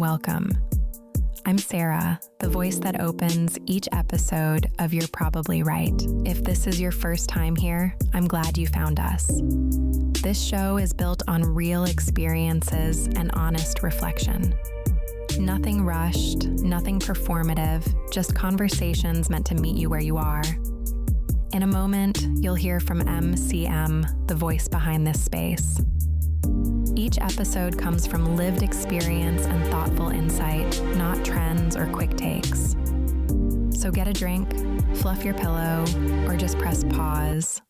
welcome. I'm Sarah, the voice that opens each episode of You're Probably Right. If this is your first time here, I'm glad you found us. This show is built on real experiences and honest reflection. Nothing rushed, nothing performative, just conversations meant to meet you where you are. In a moment, you'll hear from MCM, the voice behind this space. Each episode comes from lived experience and thoughtful insight, not trends or quick takes. So get a drink, fluff your pillow, or just press pause.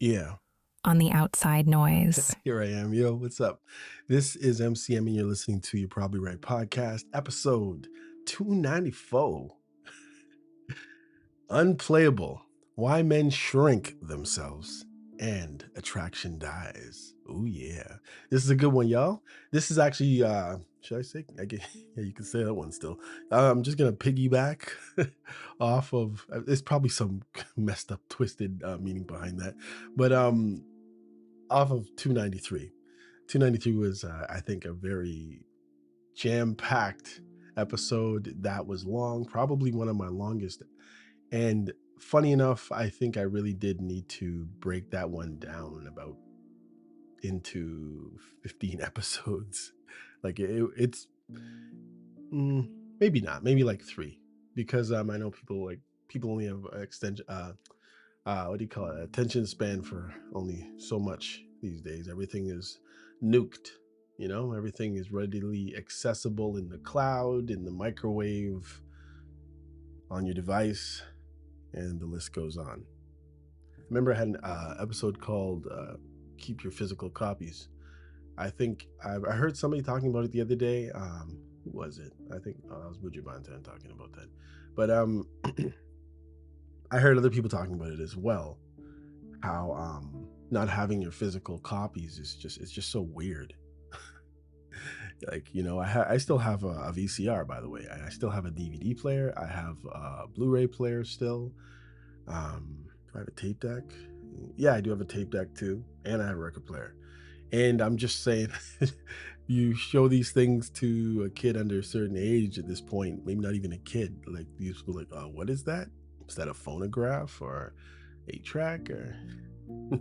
On the outside noise. Here I am. Yo, what's up? This is MCM and you're listening to You're Probably Right podcast, episode 294. Unplayable. Why men shrink themselves and attraction dies. Oh yeah. This is a good one, y'all. This is actually, should I say? Yeah, you can say that one still. I'm just going to piggyback off of, there's probably some messed up, twisted meaning behind that. But off of 293. 293 was, I think, a very jam-packed episode that was long, probably one of my longest. And funny enough, I think I really did need to break that one down into 15 episodes. Like it's maybe not, maybe like 3, because I know people only have extension. What do you call it? Attention span for only so much these days. Everything is nuked. Everything is readily accessible in the cloud, in the microwave, on your device. And the list goes on. Remember I had an episode called Keep Your Physical Copies. I think I heard somebody talking about it the other day. Who was it? I think that was Buju Bantan talking about that. But I heard other people talking about it as well. How not having your physical copies is just so weird. Like, I still have a VCR, by the way. I still have a DVD player. I have a Blu-ray player still. Do I have a tape deck? Yeah, I do have a tape deck too. And I have a record player. And I'm just saying, you show these things to a kid under a certain age at this point, maybe not even a kid, like these people like, oh, what is that? Is that a phonograph or 8-track? Or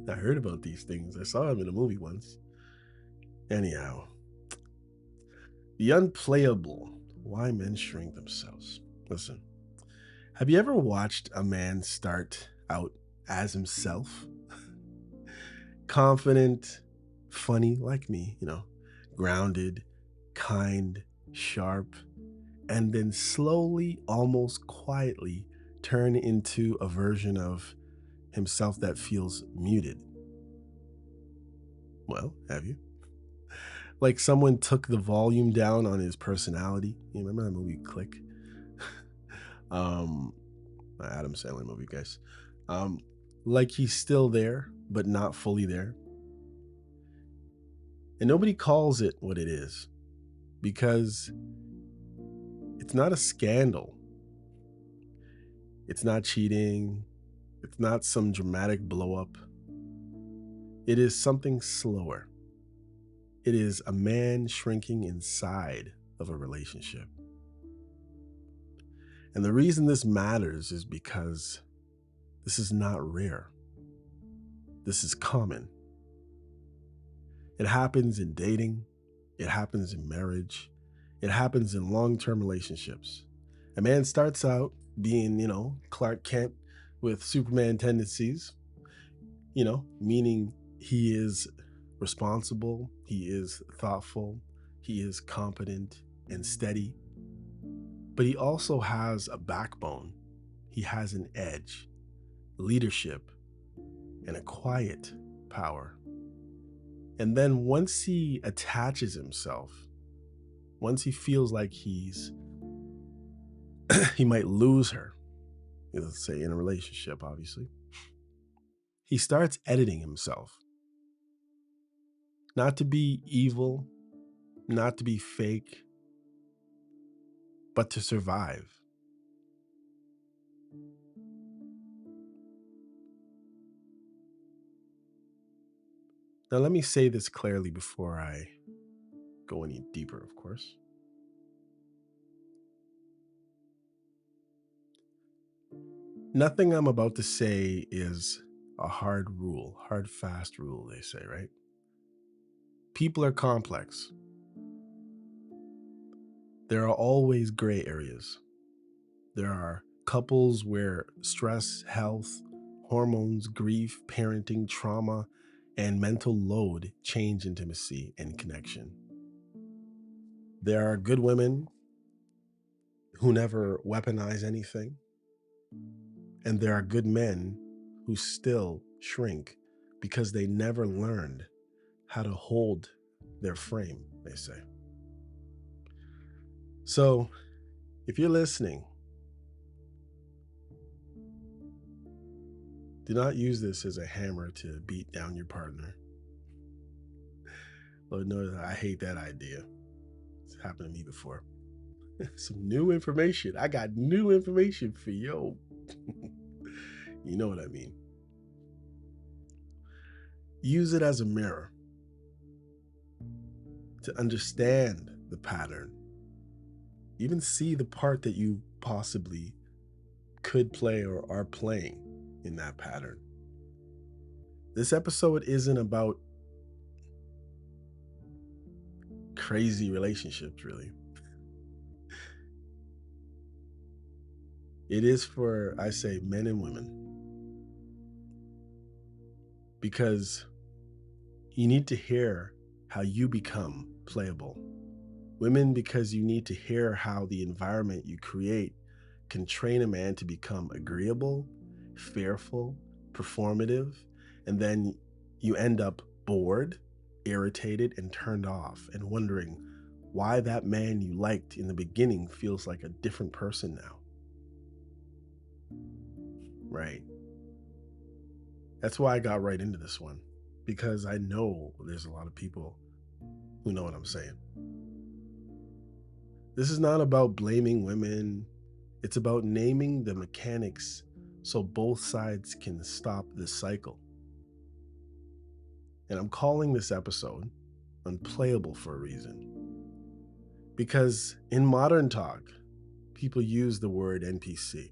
I heard about these things. I saw them in a movie once. Anyhow. The unplayable. Why men shrink themselves. Listen, have you ever watched a man start out as himself? Confident, funny, like me, grounded, kind, sharp, and then slowly, almost quietly, turn into a version of himself that feels muted. Well, have you? Like someone took the volume down on his personality. You remember that movie Click? Adam Sandler movie, guys. Like he's still there, but not fully there. And nobody calls it what it is because it's not a scandal. It's not cheating. It's not some dramatic blow up. It is something slower. It is a man shrinking inside of a relationship. And the reason this matters is because this is not rare. This is common. It happens in dating. It happens in marriage. It happens in long-term relationships. A man starts out being, Clark Kent with Superman tendencies, meaning he is responsible, he is thoughtful, he is competent and steady. But he also has a backbone. He has an edge, leadership, and a quiet power. And then once he attaches himself, once he feels like he might lose her, let's say in a relationship, obviously, he starts editing himself. Not to be evil, not to be fake, but to survive. Now, let me say this clearly before I go any deeper, of course. Nothing I'm about to say is a hard, fast rule, they say, right? People are complex. There are always gray areas. There are couples where stress, health, hormones, grief, parenting, trauma, and mental load change intimacy and connection. There are good women who never weaponize anything, and there are good men who still shrink because they never learned how to hold their frame, they say. So, if you're listening, do not use this as a hammer to beat down your partner. Lord knows I hate that idea. It's happened to me before. Some new information. I got new information for you. You know what I mean. Use it as a mirror to understand the pattern. Even see the part that you possibly could play or are playing in that pattern. This episode isn't about crazy relationships, really. It is for, I say, men and women. Because you need to hear how you become playable. Women, because you need to hear how the environment you create can train a man to become agreeable, fearful, performative, and then you end up bored, irritated, and turned off, and wondering why that man you liked in the beginning feels like a different person now. Right. That's why I got right into this one, because I know there's a lot of people who know what I'm saying. This is not about blaming women. It's about naming the mechanics so both sides can stop this cycle. And I'm calling this episode Unplayable for a reason. Because in modern talk, people use the word NPC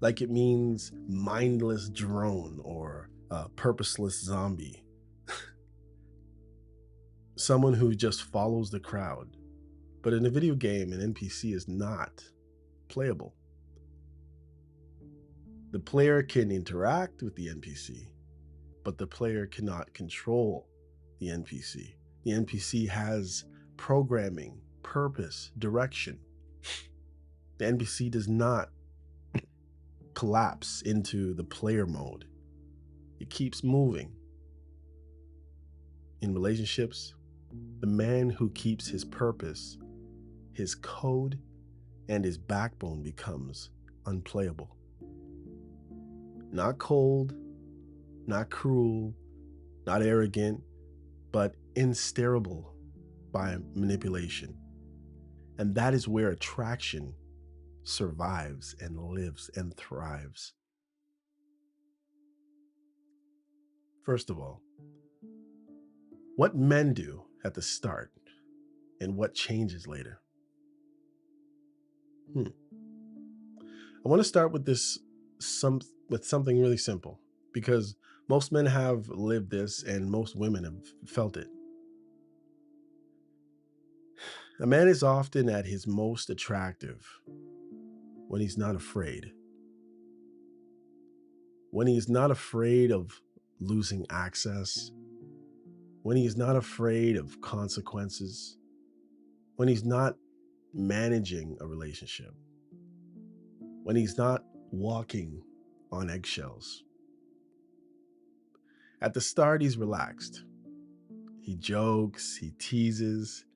like it means mindless drone or purposeless zombie. Someone who just follows the crowd. But in a video game, an NPC is not playable. The player can interact with the NPC, but the player cannot control the NPC. The NPC has programming, purpose, direction. The NPC does not collapse into the player mode. It keeps moving. In relationships, the man who keeps his purpose, his code, and his backbone becomes unplayable. Not cold, not cruel, not arrogant, but unsteerable by manipulation. And that is where attraction survives and lives and thrives. First of all, what men do at the start and what changes later. I want to start with something really simple, because most men have lived this and most women have felt it. A man is often at his most attractive when he's not afraid. When he is not afraid of losing access. When he is not afraid of consequences. When he's not managing a relationship. When he's not walking on eggshells. At the start, he's relaxed. He jokes, he teases,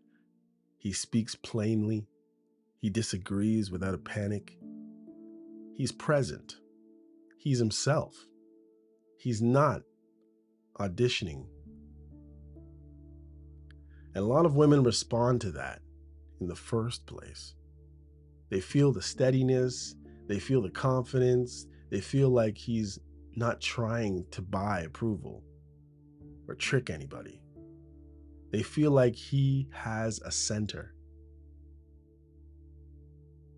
he speaks plainly, he disagrees without a panic. He's present. He's himself. He's not auditioning. And a lot of women respond to that in the first place. They feel the steadiness, they feel the confidence, they feel like he's not trying to buy approval or trick anybody. They feel like he has a center.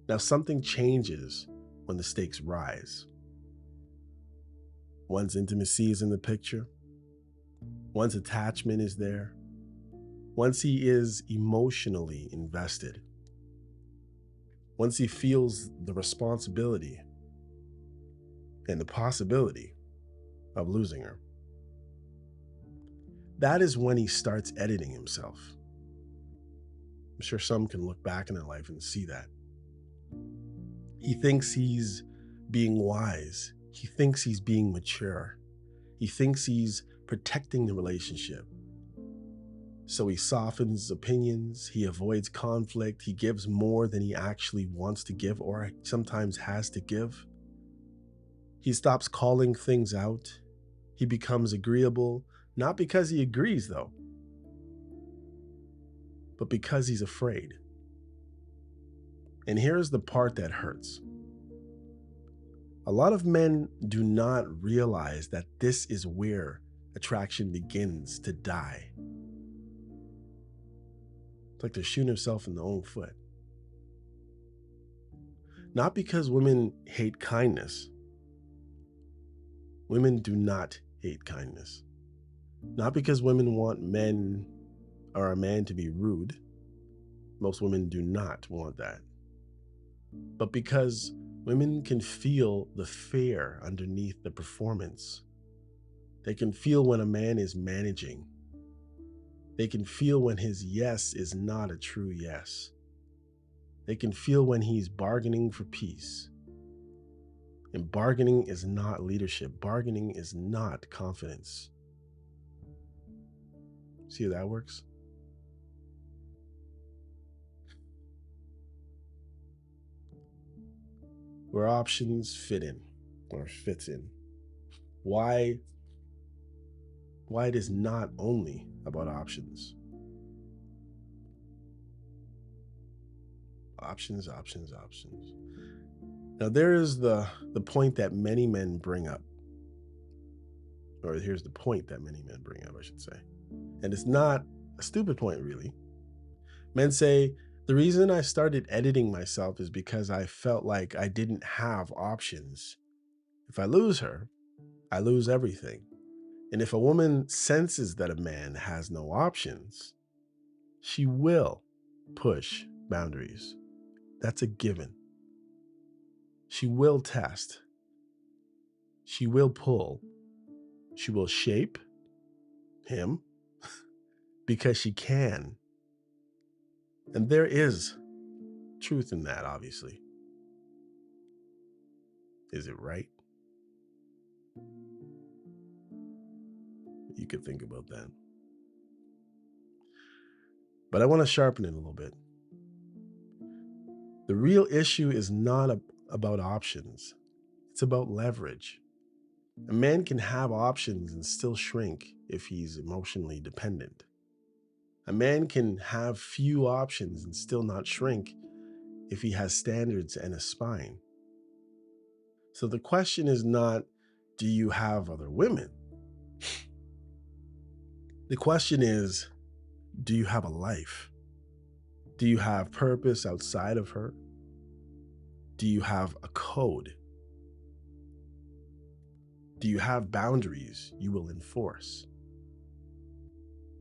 Now, something changes when the stakes rise. once intimacy is in the picture, once attachment is there, once he is emotionally invested, once he feels the responsibility and the possibility of losing her, that is when he starts editing himself. I'm sure some can look back in their life and see that. He thinks he's being wise. He thinks he's being mature. He thinks he's protecting the relationship. So he softens opinions. He avoids conflict. He gives more than he actually wants to give or sometimes has to give. He stops calling things out. He becomes agreeable, not because he agrees though, but because he's afraid. And here's the part that hurts. A lot of men do not realize that this is where attraction begins to die. It's like they're shooting themselves in the own foot. Not because women hate kindness. Women do not hate kindness. Not because women want men or a man to be rude. Most women do not want that. But because women can feel the fear underneath the performance. They can feel when a man is managing. They can feel when his yes is not a true yes. They can feel when he's bargaining for peace. And bargaining is not leadership. Bargaining is not confidence. See how that works? Where options fit in or fits in. Why it is not only about options. Options. Now there is the point that many men bring up. Or here's the point that many men bring up, I should say. And it's not a stupid point, really. Men say, the reason I started editing myself is because I felt like I didn't have options. If I lose her, I lose everything. And if a woman senses that a man has no options, she will push boundaries. That's a given. She will test. She will pull. She will shape him because she can. And there is truth in that, obviously. Is it right? You could think about that. But I want to sharpen it a little bit. The real issue is not about options. It's about leverage. A man can have options and still shrink if he's emotionally dependent. A man can have few options and still not shrink if he has standards and a spine. So the question is not, do you have other women? The question is, do you have a life? Do you have purpose outside of her? Do you have a code? Do you have boundaries you will enforce?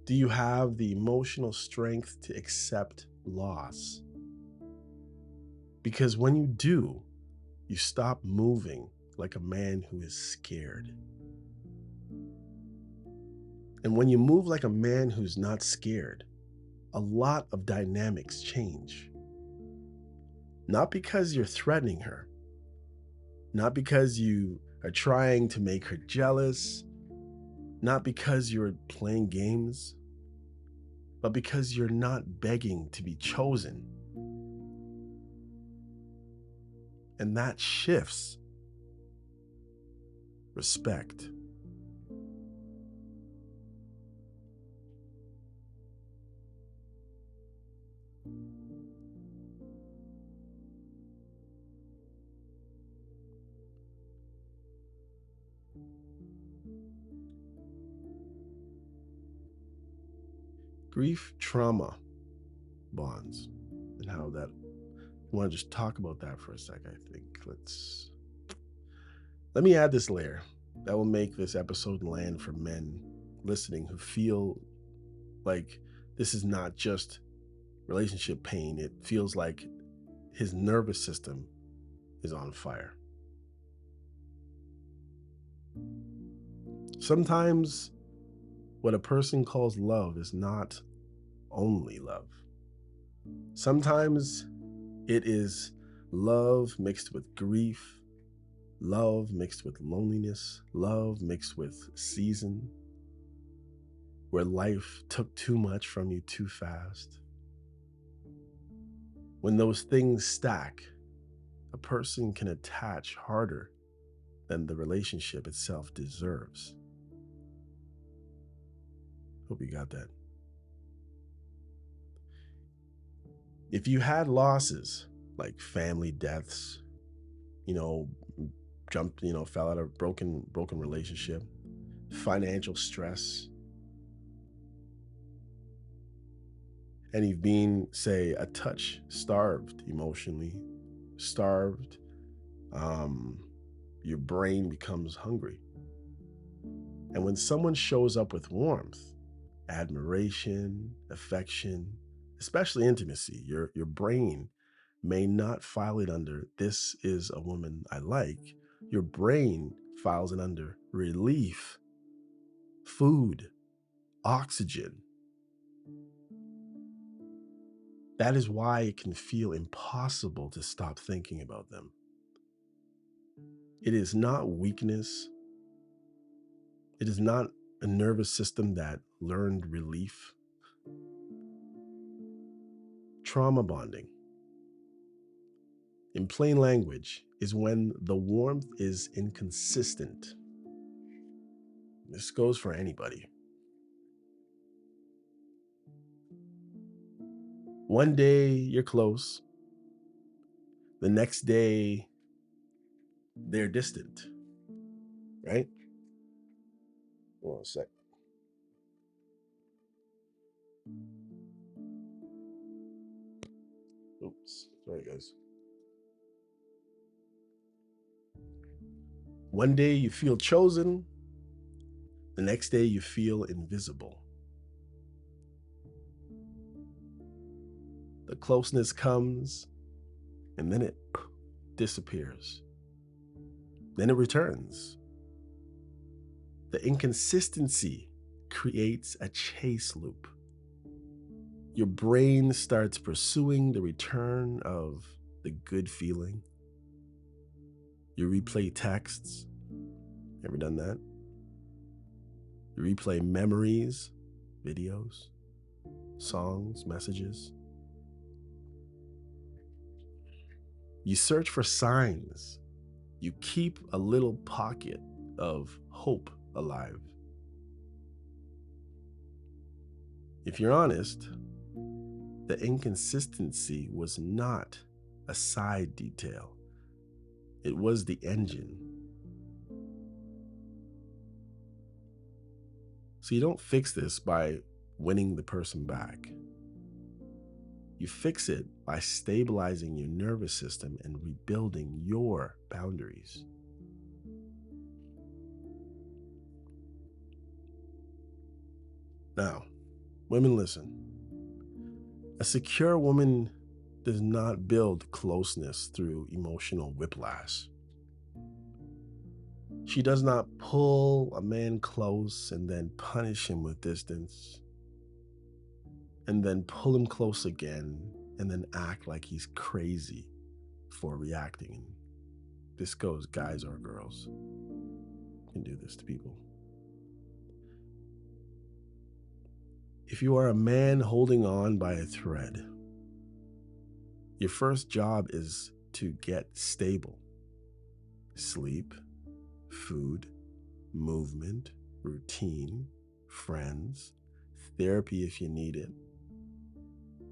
Do you have the emotional strength to accept loss? Because when you do, you stop moving like a man who is scared. And when you move like a man who's not scared, a lot of dynamics change. Not because you're threatening her, not because you are trying to make her jealous, not because you're playing games, but because you're not begging to be chosen. And that shifts respect. Grief, trauma, bonds, and how that, I want to just talk about that for a sec, I think. Let me add this layer. That will make this episode land for men listening who feel like this is not just relationship pain. It feels like his nervous system is on fire. Sometimes what a person calls love is not only love. Sometimes it is love mixed with grief, love mixed with loneliness, love mixed with season, where life took too much from you too fast. When those things stack, a person can attach harder than the relationship itself deserves. Hope you got that. If you had losses like family deaths, fell out of broken relationship, financial stress, and you've been, say, a touch starved emotionally, starved, your brain becomes hungry. And when someone shows up with warmth, admiration, affection, especially intimacy, your brain may not file it under, this is a woman I like. Your brain files it under relief, food, oxygen. That is why it can feel impossible to stop thinking about them. It is not weakness. It is not a nervous system that learned relief. Trauma bonding, in plain language, is when the warmth is inconsistent. This goes for anybody. One day you're close. The next day they're distant, right? Hold on a sec. Oops, sorry guys. One day you feel chosen. The next day you feel invisible. The closeness comes and then it disappears. Then it returns. The inconsistency creates a chase loop. Your brain starts pursuing the return of the good feeling. You replay texts. Ever done that? You replay memories, videos, songs, messages. You search for signs. You keep a little pocket of hope alive. If you're honest, the inconsistency was not a side detail. It was the engine. So you don't fix this by winning the person back. You fix it by stabilizing your nervous system and rebuilding your boundaries. Now, women, listen. A secure woman does not build closeness through emotional whiplash. She does not pull a man close and then punish him with distance, and then pull him close again, and then act like he's crazy for reacting. This goes guys or girls. You can do this to people. If you are a man holding on by a thread, your first job is to get stable. Sleep, food, movement, routine, friends, therapy if you need it.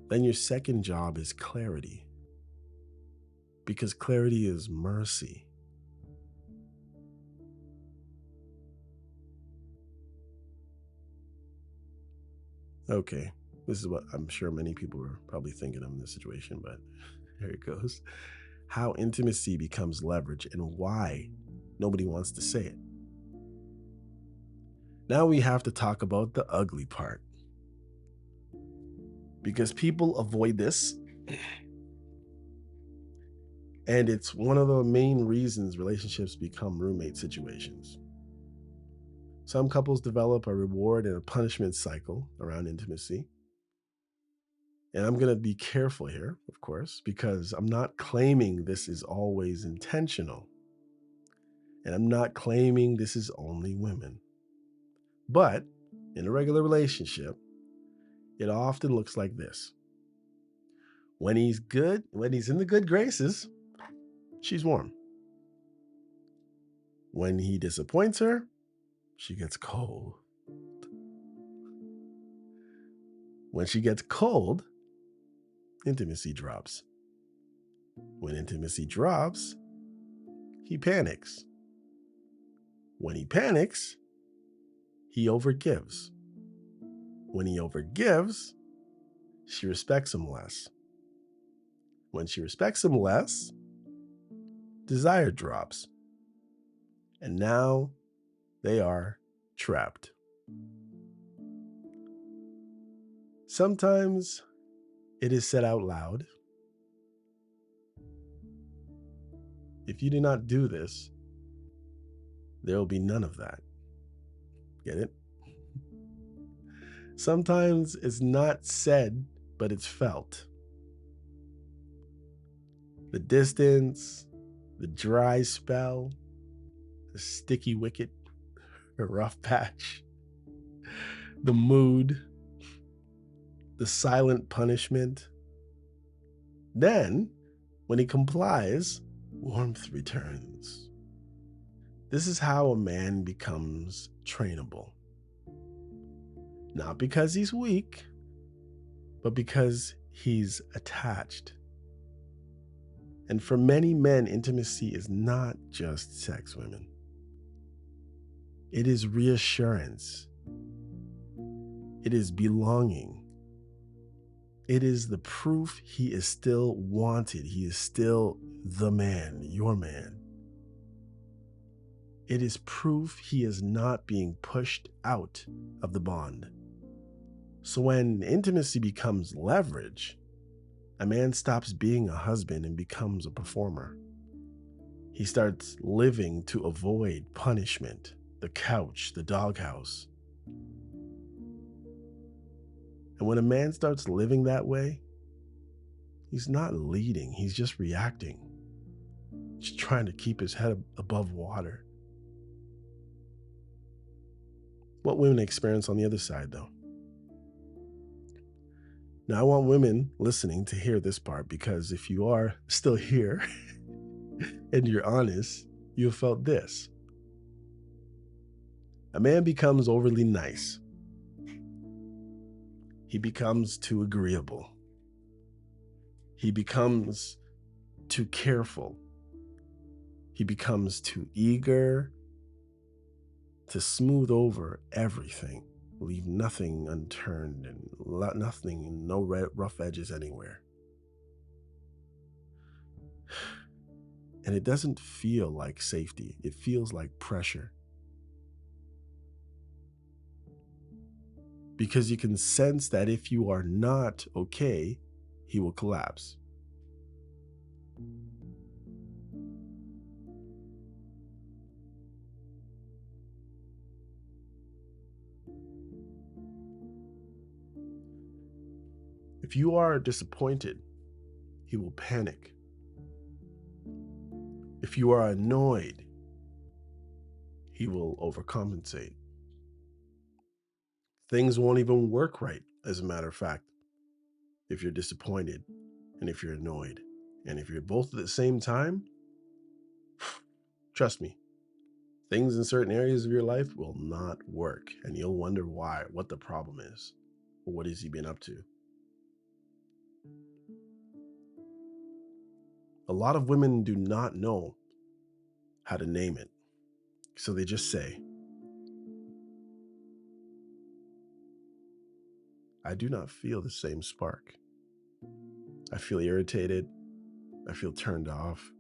Then your second job is clarity, because clarity is mercy. Okay, this is what I'm sure many people are probably thinking of in this situation, but here it goes. How intimacy becomes leverage and why nobody wants to say it. Now we have to talk about the ugly part. Because people avoid this. And it's one of the main reasons relationships become roommate situations. Some couples develop a reward and a punishment cycle around intimacy. And I'm going to be careful here, of course, because I'm not claiming this is always intentional. And I'm not claiming this is only women. But in a regular relationship, it often looks like this. When he's in the good graces, she's warm. When he disappoints her, she gets cold. When she gets cold, intimacy drops. When intimacy drops, he panics. When he panics, he overgives. When he overgives, she respects him less. When she respects him less, desire drops. And now they are trapped. Sometimes it is said out loud, if you do not do this, there will be none of that. Get it? Sometimes it's not said, but it's felt. The distance, the dry spell, the sticky wicket, a rough patch, the mood, the silent punishment. Then, when he complies, warmth returns. This is how a man becomes trainable. Not because he's weak, but because he's attached. And for many men, intimacy is not just sex, women. It is reassurance. It is belonging. It is the proof he is still wanted. He is still the man, your man. It is proof he is not being pushed out of the bond. So when intimacy becomes leverage, a man stops being a husband and becomes a performer. He starts living to avoid punishment, the couch, the doghouse. And when a man starts living that way, he's not leading, he's just reacting. Just trying to keep his head above water. What women experience on the other side, though. Now, I want women listening to hear this part, because if you are still here and you're honest, you have felt this. A man becomes overly nice. He becomes too agreeable. He becomes too careful. He becomes too eager to smooth over everything, leave nothing unturned and no rough edges anywhere. And it doesn't feel like safety. It feels like pressure. Because you can sense that if you are not okay, he will collapse. If you are disappointed, he will panic. If you are annoyed, he will overcompensate. Things won't even work right, as a matter of fact, if you're disappointed and if you're annoyed. And if you're both at the same time, trust me, things in certain areas of your life will not work. And you'll wonder why, what the problem is, or what has he been up to. A lot of women do not know how to name it. So they just say, I do not feel the same spark. I feel irritated. I feel turned off.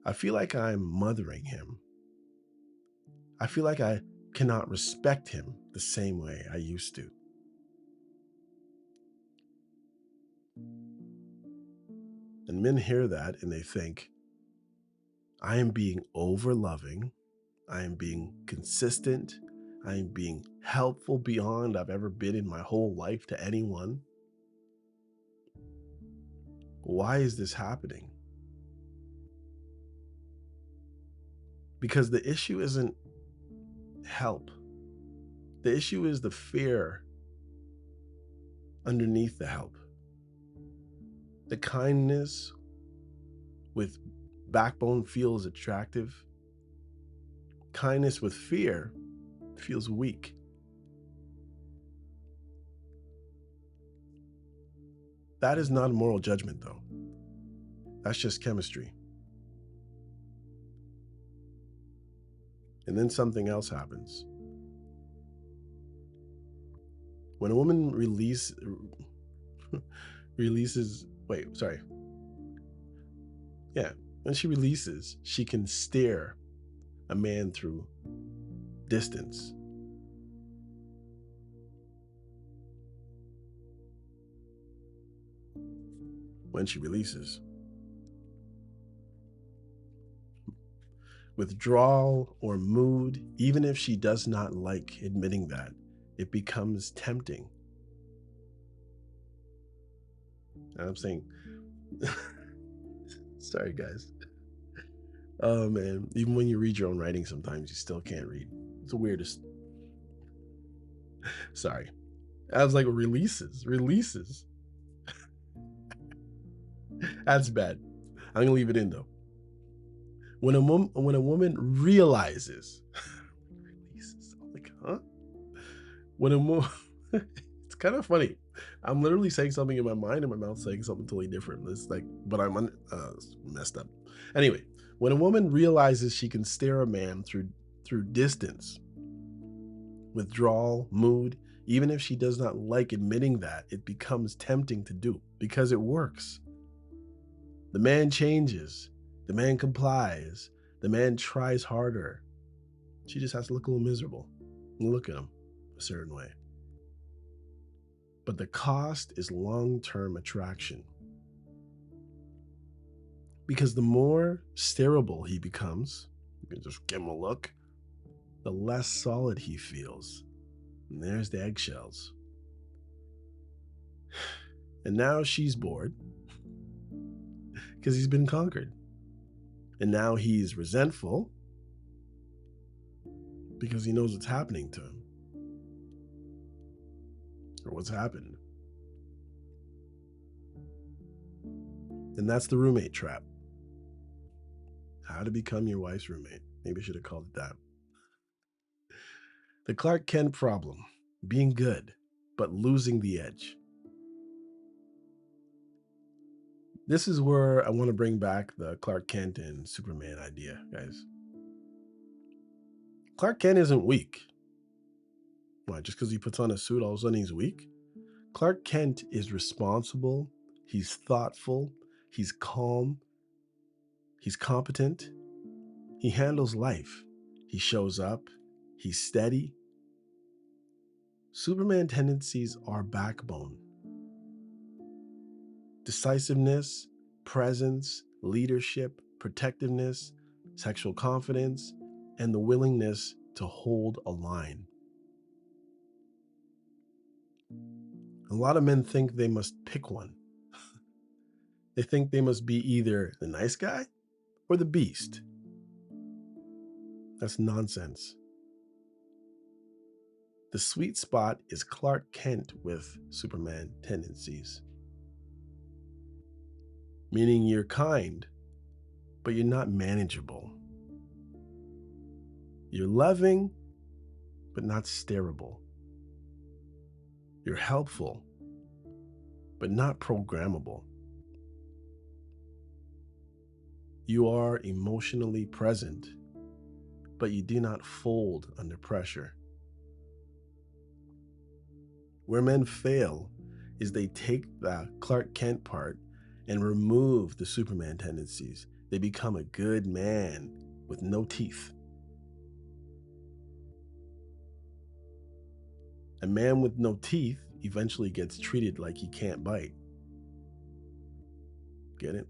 I feel like I'm mothering him. I feel like I cannot respect him the same way I used to. And men hear that and they think, I am being over loving, I am being consistent, I am being helpful beyond I've ever been in my whole life to anyone. Why is this happening? Because the issue isn't help. The issue is the fear underneath the help. The kindness with backbone feels attractive. Kindness with fear feels weak. That is not a moral judgment, though. That's just chemistry. And then something else happens. When a woman releases, when she releases, she can steer a man through distance. When she releases. Withdrawal or mood, even if she does not like admitting that, it becomes tempting. And I'm saying, sorry guys. Oh man, even when you read your own writing, sometimes you still can't read. It's the weirdest. Sorry. I was like, releases. That's bad. I'm gonna leave it in though. When a woman realizes, releases, I'm like, huh? When a woman, it's kind of funny. I'm literally saying something in my mind and my mouth saying something totally different. It's like, but I'm messed up. Anyway, when a woman realizes she can steer a man through distance, withdrawal, mood, even if she does not like admitting that, it becomes tempting to do because it works. The man changes. The man complies. The man tries harder. She just has to look a little miserable and look at him a certain way. But the cost is long-term attraction. Because the more steerable he becomes, you can just give him a look, the less solid he feels. And there's the eggshells. And now she's bored because he's been conquered. And now he's resentful because he knows what's happening to him. Or what's happened. And that's the roommate trap. How to become your wife's roommate. Maybe I should have called it that. The Clark Kent problem. Being good, but losing the edge. This is where I want to bring back the Clark Kent and Superman idea, guys. Clark Kent isn't weak. Why, just because he puts on a suit, all of a sudden he's weak? Clark Kent is responsible, he's thoughtful, he's calm, he's competent, he handles life, he shows up, he's steady. Superman tendencies are backbone. Decisiveness, presence, leadership, protectiveness, sexual confidence, and the willingness to hold a line. A lot of men think they must pick one. They think they must be either the nice guy or the beast. That's nonsense. The sweet spot is Clark Kent with Superman tendencies. Meaning you're kind, but you're not manageable. You're loving, but not steerable. You're helpful, but not programmable. You are emotionally present, but you do not fold under pressure. Where men fail is they take the Clark Kent part and remove the Superman tendencies. They become a good man with no teeth. A man with no teeth eventually gets treated like he can't bite. Get it?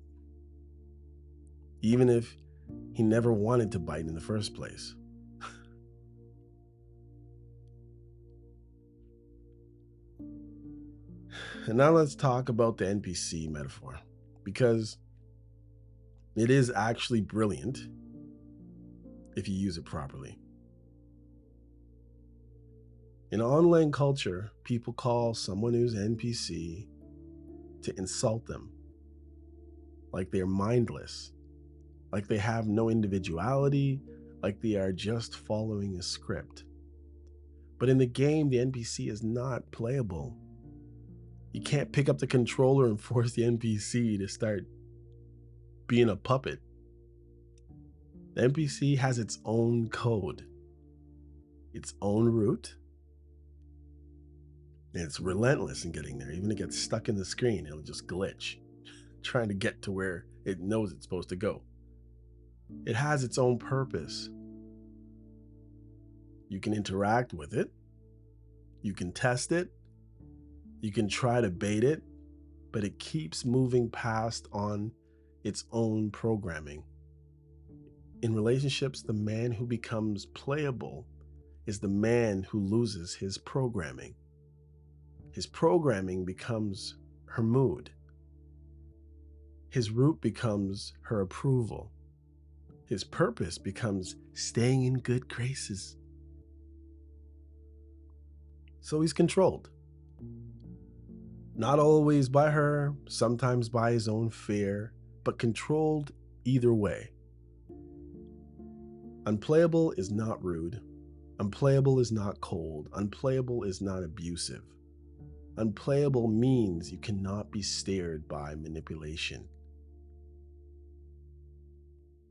Even if he never wanted to bite in the first place. And now let's talk about the NPC metaphor, because it is actually brilliant if you use it properly. In online culture, people call someone who's NPC to insult them, like they're mindless, like they have no individuality, like they are just following a script. But in the game, the NPC is not playable. You can't pick up the controller and force the NPC to start being a puppet. The NPC has its own code, its own route, and it's relentless in getting there. Even if it gets stuck in the screen, it'll just glitch, trying to get to where it knows it's supposed to go. It has its own purpose. You can interact with it. You can test it. You can try to bait it, but it keeps moving past on its own programming. In relationships, the man who becomes playable is the man who loses his programming. His programming becomes her mood. His route becomes her approval. His purpose becomes staying in good graces. So he's controlled. Not always by her, sometimes by his own fear, but controlled either way. Unplayable is not rude. Unplayable is not cold. Unplayable is not abusive. Unplayable means you cannot be steered by manipulation.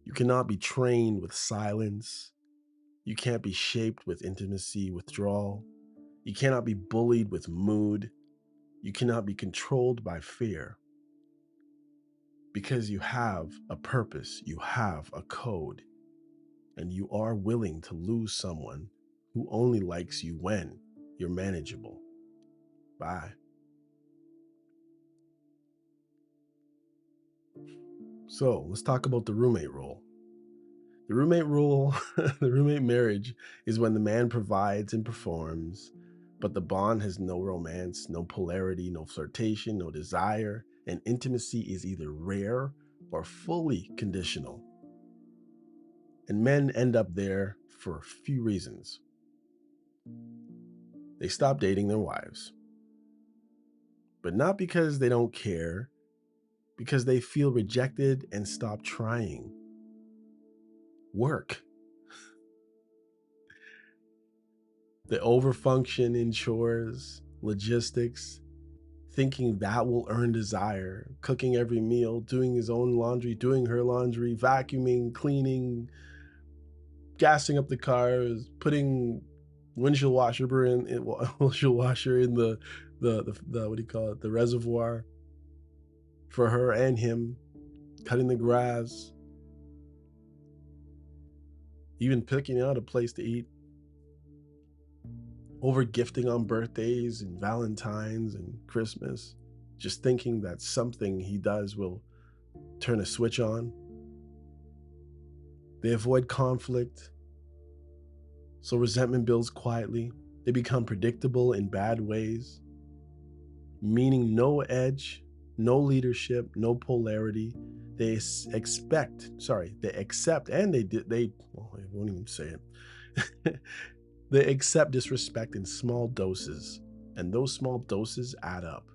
You cannot be trained with silence. You can't be shaped with intimacy, withdrawal. You cannot be bullied with mood. You cannot be controlled by fear. Because you have a purpose, you have a code, and you are willing to lose someone who only likes you when you're manageable. Bye. So let's talk about the roommate rule. The roommate rule, the roommate marriage is when the man provides and performs, but the bond has no romance, no polarity, no flirtation, no desire, and intimacy is either rare or fully conditional. And men end up there for a few reasons. They stop dating their wives, but not because they don't care, because they feel rejected and stop trying. Work. They overfunction in chores, logistics, thinking that will earn desire, cooking every meal, doing his own laundry, doing her laundry, vacuuming, cleaning, gassing up the cars, putting windshield washer in the what do you call it, the reservoir for her and him, cutting the grass, even picking out a place to eat, over gifting on birthdays and Valentine's and Christmas, just thinking that something he does will turn a switch on. They avoid conflict, so resentment builds quietly. They become predictable in bad ways, meaning no edge, no leadership, no polarity. They accept, and I won't even say it. They accept disrespect in small doses, and those small doses add up.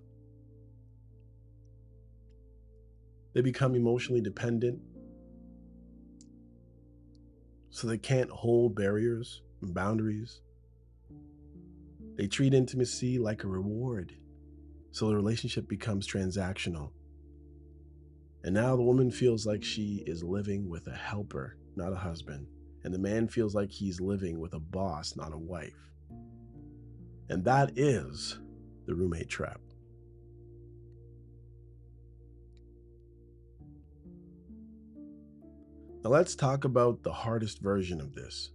They become emotionally dependent, so they can't hold barriers and boundaries. They treat intimacy like a reward, so the relationship becomes transactional. And now the woman feels like she is living with a helper, not a husband. And the man feels like he's living with a boss, not a wife. And that is the roommate trap. Now let's talk about the hardest version of this.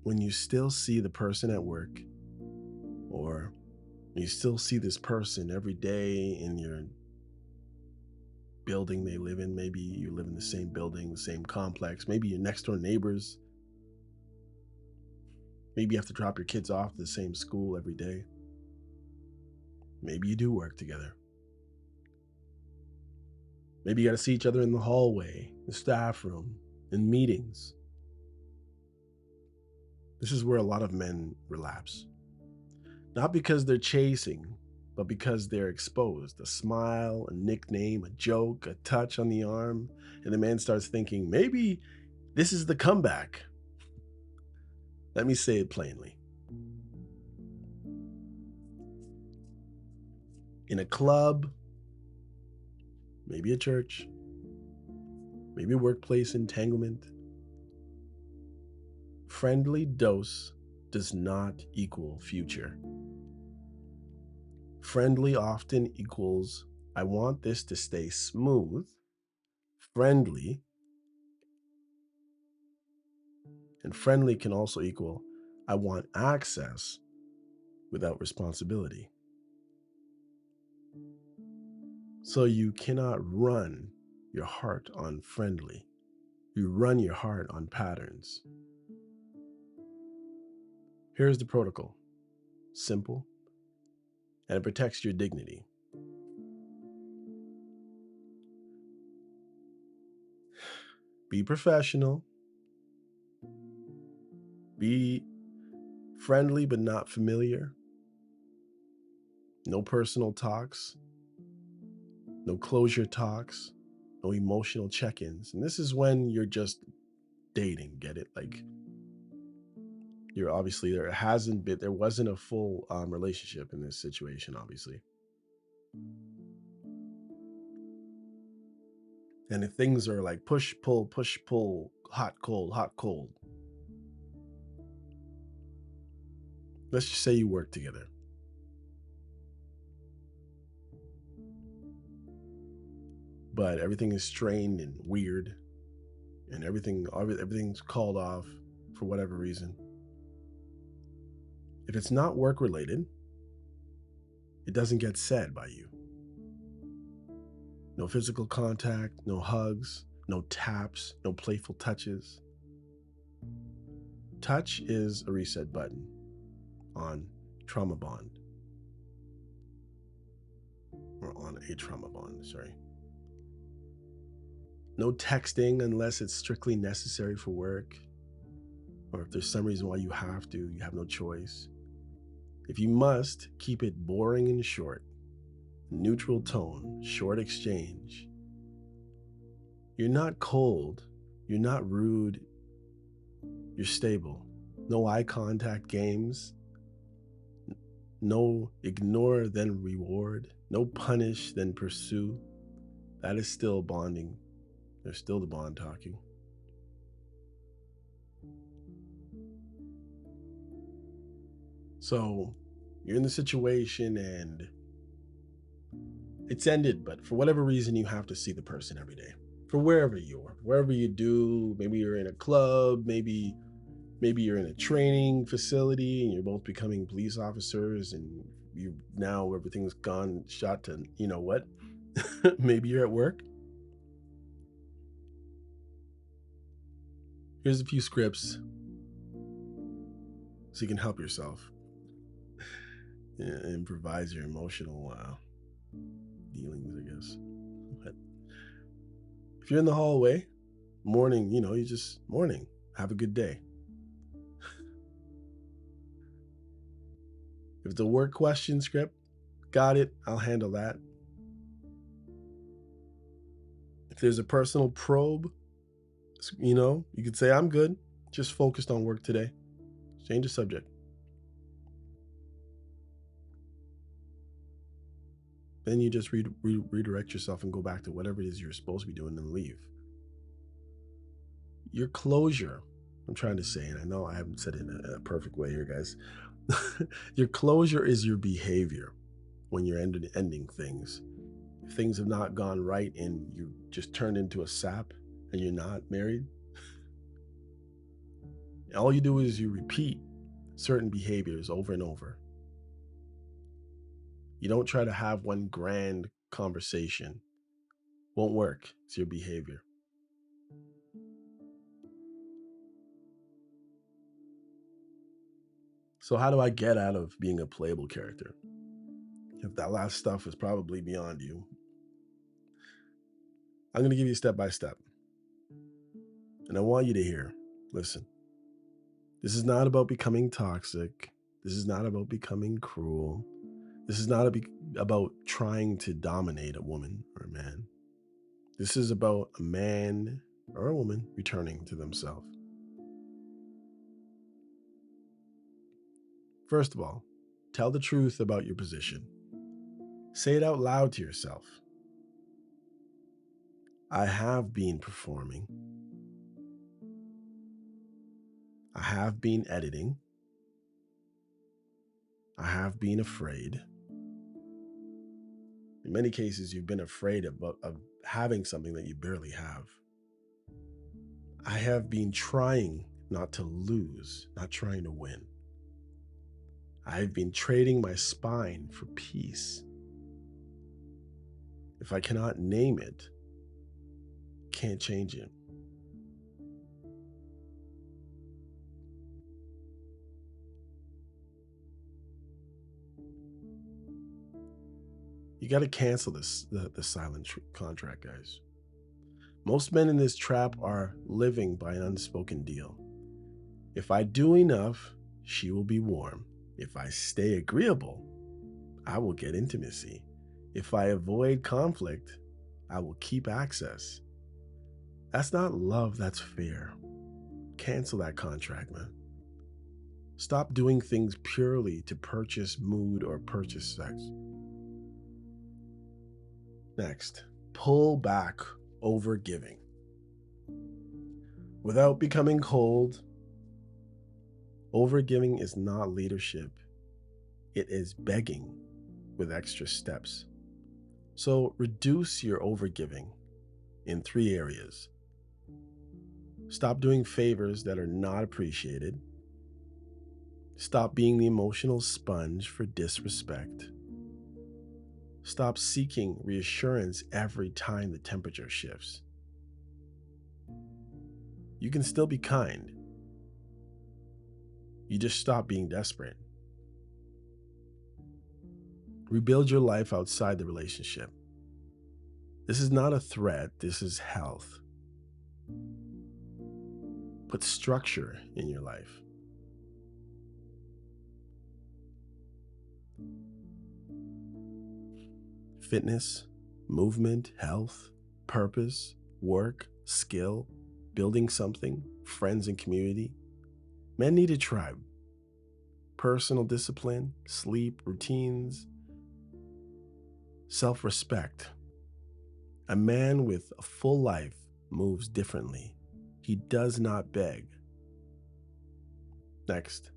When you still see the person at work, or you still see this person every day in your building they live in. Maybe you live in the same building, the same complex. Maybe your next door neighbors. Maybe you have to drop your kids off to the same school every day. Maybe you do work together. Maybe you got to see each other in the hallway, the staff room, in meetings. This is where a lot of men relapse. Not because they're chasing, but because they're exposed. A smile, a nickname, a joke, a touch on the arm, and the man starts thinking, maybe this is the comeback. Let me say it plainly. In a club, maybe a church, maybe a workplace entanglement, friendly dose does not equal future. Friendly often equals, I want this to stay smooth. Friendly, and friendly can also equal, I want access without responsibility. So you cannot run your heart on friendly. You run your heart on patterns. Here's the protocol. Simple, and it protects your dignity. Be professional. Be friendly but not familiar. No personal talks. No closure talks. No emotional check-ins. And this is when you're just dating, get it? Like, you're obviously, there wasn't a full relationship in this situation, obviously. And if things are like push, pull, hot, cold. Let's just say you work together. But everything is strained and weird, and everything's called off for whatever reason. If it's not work related, it doesn't get said by you. No physical contact, no hugs, no taps, no playful touches. Touch is a reset button on trauma bond. Or on a trauma bond, sorry. No texting unless it's strictly necessary for work, or if there's some reason why you have to, you have no choice. If you must, keep it boring and short. Neutral tone, short exchange. You're not cold, you're not rude, you're stable. No eye contact games. No ignore then reward. No punish then pursue. That is still bonding. There's still the bond talking. So you're in the situation and it's ended, but for whatever reason, you have to see the person every day. For wherever you are, wherever you do, maybe you're in a club, maybe you're in a training facility and you're both becoming police officers and you now everything's gone shot to, you know what? Maybe you're at work. Here's a few scripts so you can help yourself. Improvise your emotional dealings, I guess. But if you're in the hallway, morning, you just morning, have a good day. If it's a work question script, got it, I'll handle that. If there's a personal probe, you could say, I'm good, just focused on work today. Change the subject. Then you just redirect yourself and go back to whatever it is you're supposed to be doing and leave. Your closure, I'm trying to say, and I know I haven't said it in a perfect way here, guys. Your closure is your behavior when you're ending things. If things have not gone right and you just turned into a sap and you're not married, all you do is you repeat certain behaviors over and over. You don't try to have one grand conversation. Won't work. It's your behavior. So how do I get out of being a playable character? If that last stuff is probably beyond you, I'm going to give you step by step. And I want you to hear, listen, this is not about becoming toxic. This is not about becoming cruel. This is not about trying to dominate a woman or a man. This is about a man or a woman returning to themselves. First of all, tell the truth about your position. Say it out loud to yourself. I have been performing. I have been editing. I have been afraid. In many cases, you've been afraid of having something that you barely have. I have been trying not to lose, not trying to win. I've been trading my spine for peace. If I cannot name it, can't change it. You got to cancel the silent contract, guys. Most men in this trap are living by an unspoken deal. If I do enough, she will be warm. If I stay agreeable, I will get intimacy. If I avoid conflict, I will keep access. That's not love, that's fear. Cancel that contract, man. Stop doing things purely to purchase mood or purchase sex. Next, pull back over giving. Without becoming cold, overgiving is not leadership. It is begging with extra steps. So reduce your overgiving in 3 areas. Stop doing favors that are not appreciated. Stop being the emotional sponge for disrespect. Stop seeking reassurance every time the temperature shifts. You can still be kind. You just stop being desperate. Rebuild your life outside the relationship. This is not a threat, this is health. Put structure in your life. Fitness, movement, health, purpose, work, skill, building something, friends and community. Men need a tribe. Personal discipline, sleep, routines, self-respect. A man with a full life moves differently. He does not beg. Next,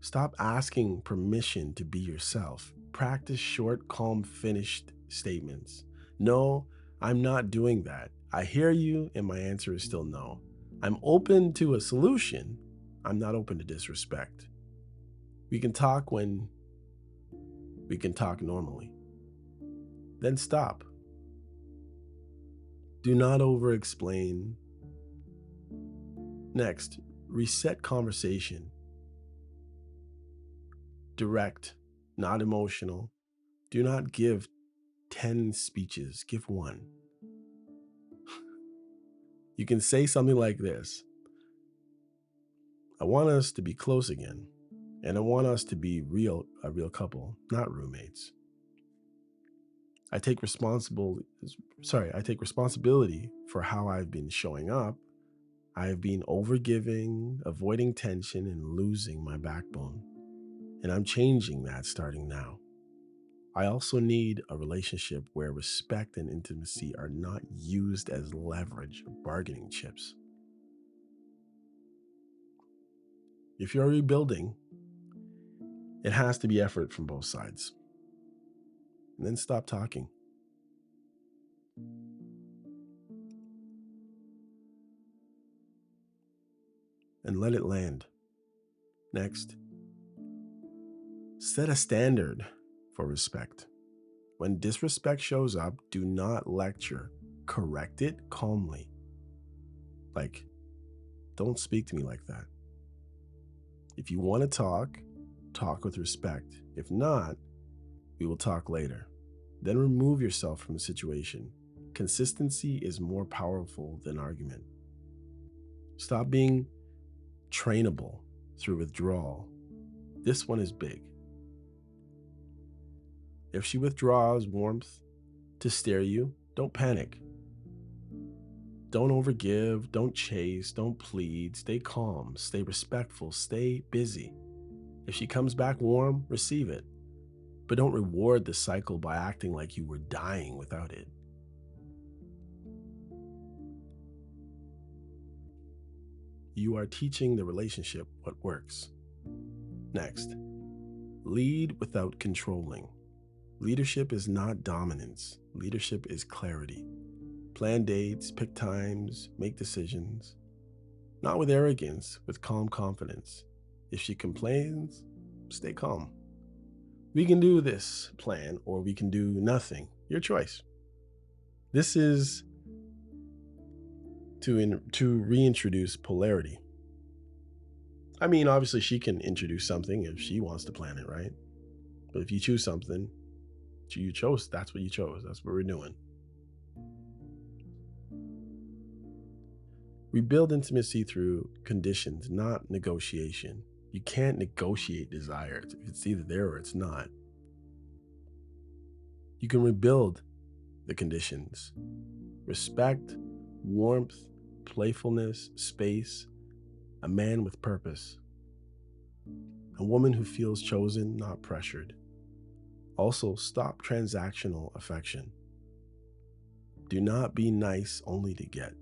stop asking permission to be yourself. Practice short, calm, finished statements. No, I'm not doing that. I hear you, and my answer is still no. I'm open to a solution. I'm not open to disrespect. We can talk when we can talk normally. Then stop. Do not over-explain. Next, reset conversation. Direct, not emotional. Do not give 10 speeches, give one. You can say something like this: I want us to be close again, and I want us to be a real couple, not roommates. I take responsibility for how I've been showing up. I have been overgiving, avoiding tension, and losing my backbone. And I'm changing that starting now. I also need a relationship where respect and intimacy are not used as leverage or bargaining chips. If you're rebuilding, it has to be effort from both sides. And then stop talking. And let it land. Next, set a standard. for respect. When disrespect shows up, do not lecture. Correct it calmly. Like, don't speak to me like that. If you want to talk with respect. If not, we will talk later. Then remove yourself from the situation. Consistency is more powerful than argument. Stop being trainable through withdrawal. This one is big. If she withdraws warmth to stare you, don't panic. Don't overgive, don't chase, don't plead. Stay calm, stay respectful, stay busy. If she comes back warm, receive it. But don't reward the cycle by acting like you were dying without it. You are teaching the relationship what works. Next, lead without controlling. Leadership is not dominance. Leadership is clarity. Plan dates, pick times, make decisions. Not with arrogance, with calm confidence. If she complains, stay calm. We can do this plan or we can do nothing. Your choice. This is to reintroduce polarity. I mean, obviously she can introduce something if she wants to plan it, right? But if you choose something, you chose, that's what you chose. That's what we're doing. We build intimacy through conditions, not negotiation. You can't negotiate desires. It's either there or it's not. You can rebuild the conditions. Respect, warmth, playfulness, space, a man with purpose. A woman who feels chosen, not pressured. Also, stop transactional affection. Do not be nice only to get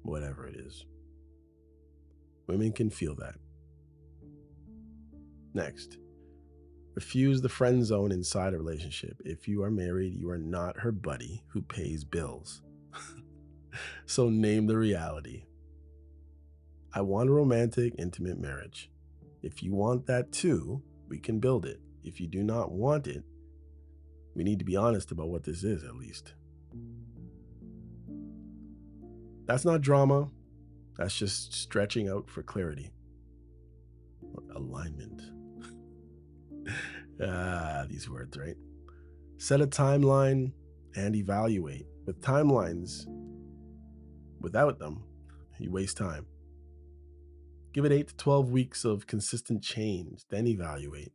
whatever it is. Women can feel that. Next, refuse the friend zone inside a relationship. If you are married, you are not her buddy who pays bills. So name the reality. I want a romantic, intimate marriage. If you want that too, we can build it. If you do not want it, we need to be honest about what this is, at least. That's not drama. That's just stretching out for clarity. Or alignment. These words, right? Set a timeline and evaluate. With timelines, without them, you waste time. Give it 8 to 12 weeks of consistent change, then evaluate.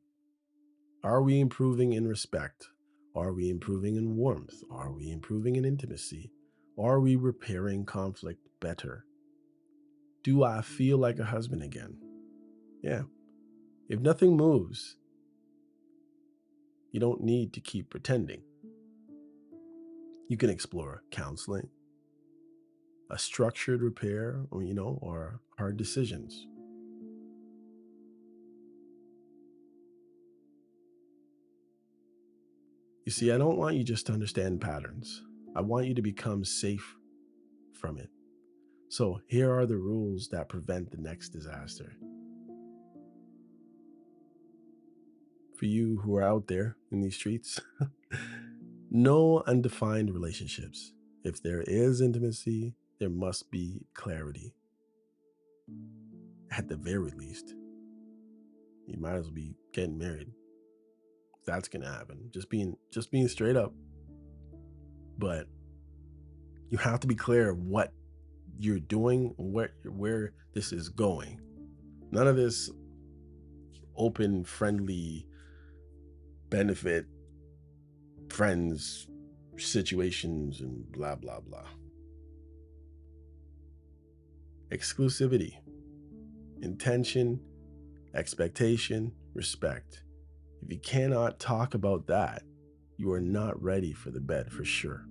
Are we improving in respect? Are we improving in warmth? Are we improving in intimacy? Are we repairing conflict better? Do I feel like a husband again? Yeah. If nothing moves, you don't need to keep pretending. You can explore counseling, a structured repair, or hard decisions. You see, I don't want you just to understand patterns. I want you to become safe from it. So here are the rules that prevent the next disaster. For you who are out there in these streets, no undefined relationships. If there is intimacy, there must be clarity. At the very least, you might as well be getting married. That's gonna happen. Just being straight up. But you have to be clear of what you're doing, where this is going. None of this open, friendly, benefit friends situations and blah blah blah. Exclusivity, intention, expectation, respect. If you cannot talk about that, you are not ready for the bed for sure.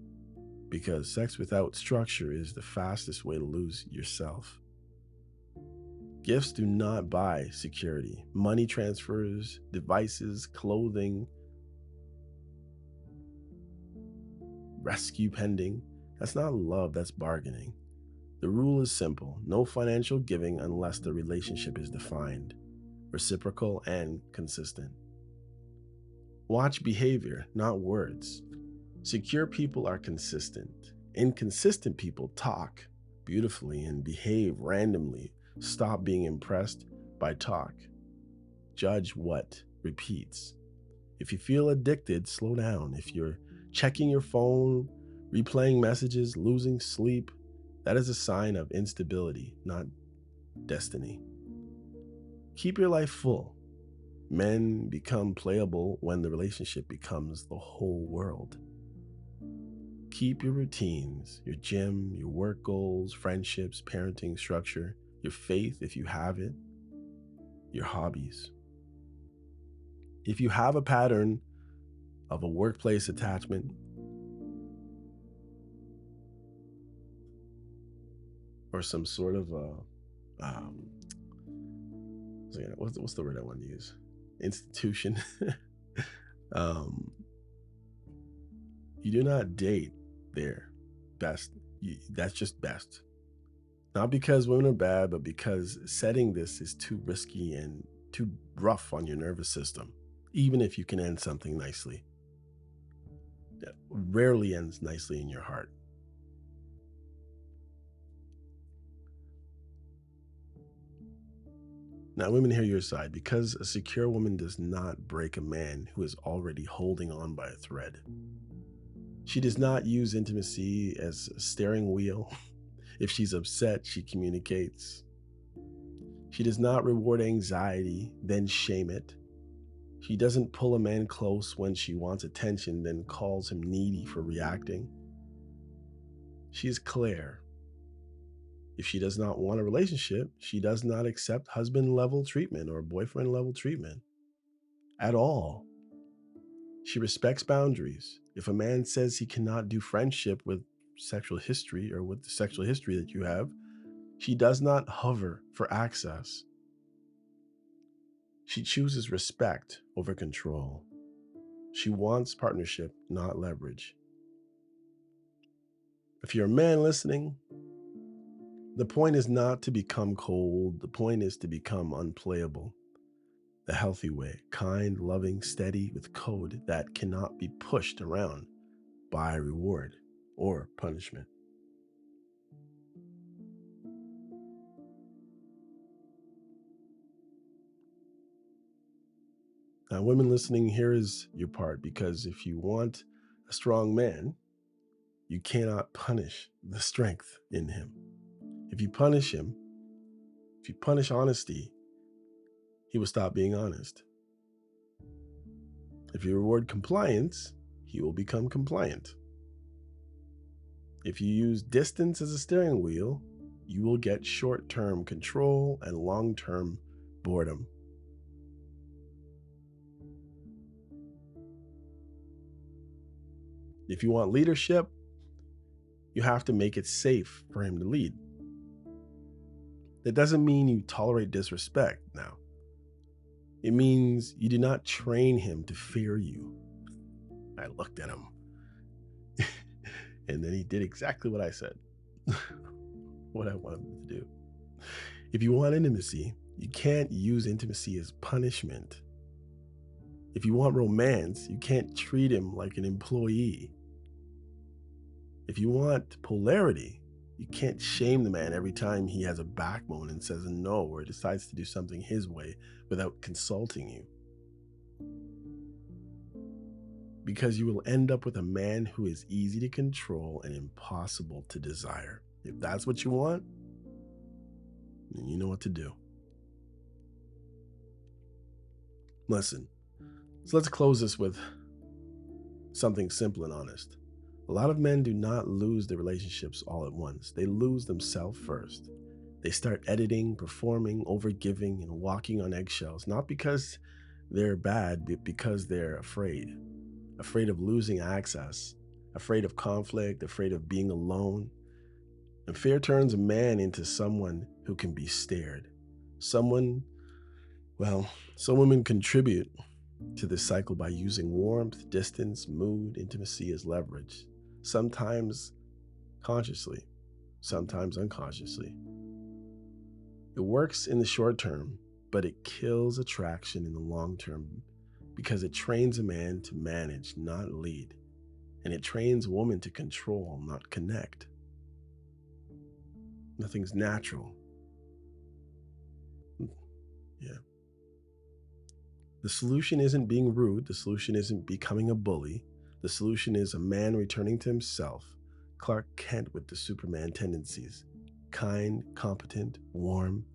Because sex without structure is the fastest way to lose yourself. Gifts do not buy security. Money transfers, devices, clothing, rescue pending. That's not love, that's bargaining. The rule is simple. No financial giving unless the relationship is defined, reciprocal, and consistent. Watch behavior, not words. Secure people are consistent. Inconsistent people talk beautifully and behave randomly. Stop being impressed by talk. Judge what repeats. If you feel addicted, slow down. If you're checking your phone, replaying messages, losing sleep, that is a sign of instability, not destiny. Keep your life full. Men become playable when the relationship becomes the whole world. Keep your routines, your gym, your work goals, friendships, parenting structure, your faith if you have it, your hobbies. If you have a pattern of a workplace attachment, or some sort of what's the word I want to use? Institution. You do not date there. That's just best. Not because women are bad, but because setting this is too risky and too rough on your nervous system, even if you can end something nicely. That rarely ends nicely in your heart. Now, women, hear your side, because a secure woman does not break a man who is already holding on by a thread. She does not use intimacy as a steering wheel. If she's upset, she communicates. She does not reward anxiety, then shame it. She doesn't pull a man close when she wants attention, then calls him needy for reacting. She is clear. If she does not want a relationship, she does not accept husband-level treatment or boyfriend-level treatment at all. She respects boundaries. If a man says he cannot do friendship with sexual history or with the sexual history that you have, she does not hover for access. She chooses respect over control. She wants partnership, not leverage. If you're a man listening, the point is not to become cold. The point is to become unplayable. The healthy way, kind, loving, steady, with code that cannot be pushed around by reward or punishment. Now, women listening, here is your part, because if you want a strong man, you cannot punish the strength in him. If you punish him, if you punish honesty, he will stop being honest. If you reward compliance, he will become compliant. If you use distance as a steering wheel, you will get short-term control and long-term boredom. If you want leadership, you have to make it safe for him to lead. That doesn't mean you tolerate disrespect now. It means you do not train him to fear you. I looked at him and then he did exactly what I said, what I wanted him to do. If you want intimacy, you can't use intimacy as punishment. If you want romance, you can't treat him like an employee. If you want polarity, you can't shame the man every time he has a backbone and says no or decides to do something his way without consulting you. Because you will end up with a man who is easy to control and impossible to desire. If that's what you want, then you know what to do. Listen, so let's close this with something simple and honest. A lot of men do not lose their relationships all at once. They lose themselves first. They start editing, performing, overgiving, and walking on eggshells, not because they're bad, but because they're afraid. Afraid of losing access, afraid of conflict, afraid of being alone. And fear turns a man into someone who can be stared. Some women contribute to this cycle by using warmth, distance, mood, intimacy as leverage. Sometimes consciously, sometimes unconsciously. It works in the short term, but it kills attraction in the long term because it trains a man to manage, not lead. And it trains a woman to control, not connect. Nothing's natural. Yeah. The solution isn't being rude. The solution isn't becoming a bully. The solution is a man returning to himself, Clark Kent with the Superman tendencies. Kind, competent, warm,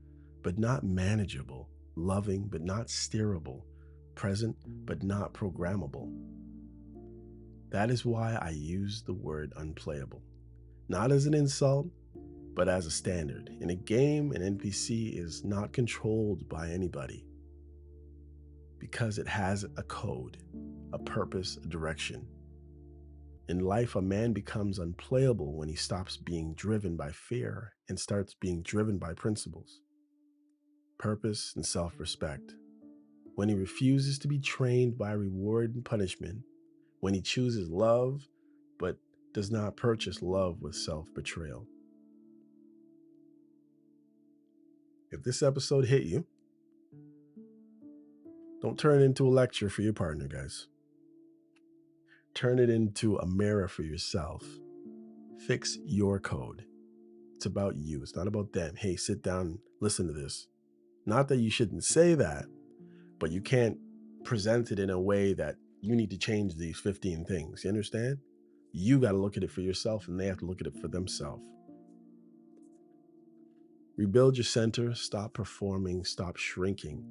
but not manageable. Loving, but not steerable. Present, but not programmable. That is why I use the word unplayable. Not as an insult, but as a standard. In a game, an NPC is not controlled by anybody because it has a code, a purpose, a direction. In life, a man becomes unplayable when he stops being driven by fear and starts being driven by principles, purpose, and self-respect. When he refuses to be trained by reward and punishment, when he chooses love but does not purchase love with self-betrayal. If this episode hit you, don't turn it into a lecture for your partner, guys. Turn it into a mirror for yourself. Fix your code. It's about you. It's not about them. Hey, sit down, listen to this. Not that you shouldn't say that, but you can't present it in a way that you need to change these 15 things. You understand? You got to look at it for yourself, and they have to look at it for themselves. Rebuild your center. Stop performing. Stop shrinking.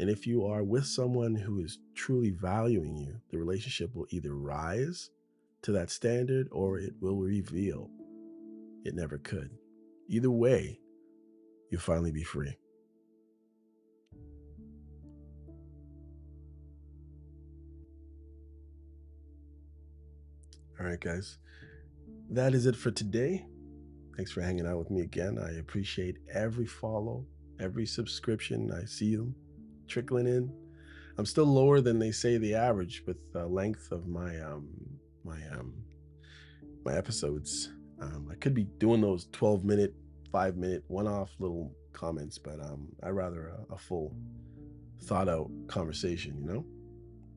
And if you are with someone who is truly valuing you, the relationship will either rise to that standard or it will reveal it never could. Either way, you'll finally be free. All right, guys, that is it for today. Thanks for hanging out with me again. I appreciate every follow, every subscription. I see them trickling in. I'm still lower than they say the average with the length of my episodes. I could be doing those 12-minute, 5-minute, one-off little comments, but I'd rather a full, thought-out conversation, you know?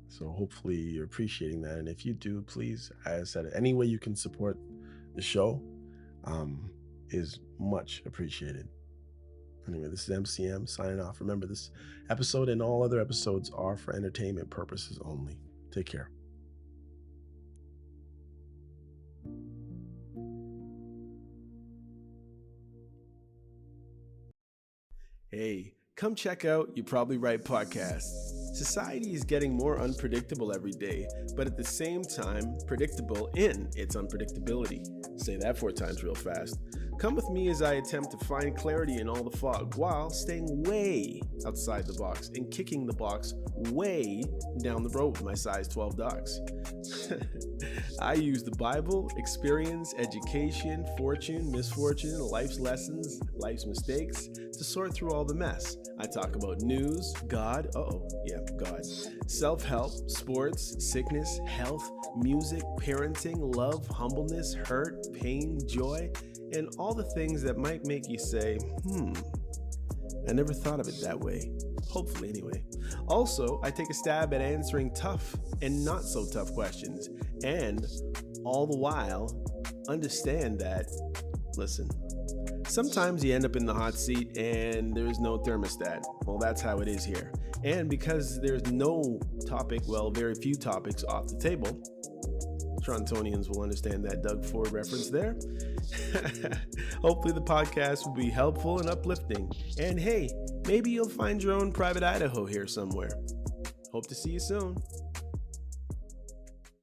So hopefully you're appreciating that. And if you do, please, as I said, any way you can support the show is much appreciated. Anyway, this is MCM signing off. Remember, this episode and all other episodes are for entertainment purposes only. Take care. Hey, come check out You Probably Right podcast. Society is getting more unpredictable every day, but at the same time, predictable in its unpredictability. Say that 4 times real fast. Come with me as I attempt to find clarity in all the fog while staying way outside the box and kicking the box way down the road with my size 12 dogs. I use the Bible, experience, education, fortune, misfortune, life's lessons, life's mistakes to sort through all the mess. I talk about news, God, God, self-help, sports, sickness, health, music, parenting, love, humbleness, hurt, pain, joy, and all the things that might make you say, I never thought of it that way. Hopefully, anyway. Also, I take a stab at answering tough and not so tough questions, and all the while, understand that, listen, sometimes you end up in the hot seat and there's no thermostat. Well, that's how it is here. And because there's no topic, very few topics off the table, Torontonians will understand that Doug Ford reference there. Hopefully the podcast will be helpful and uplifting. And hey, maybe you'll find your own private Idaho here somewhere. Hope to see you soon.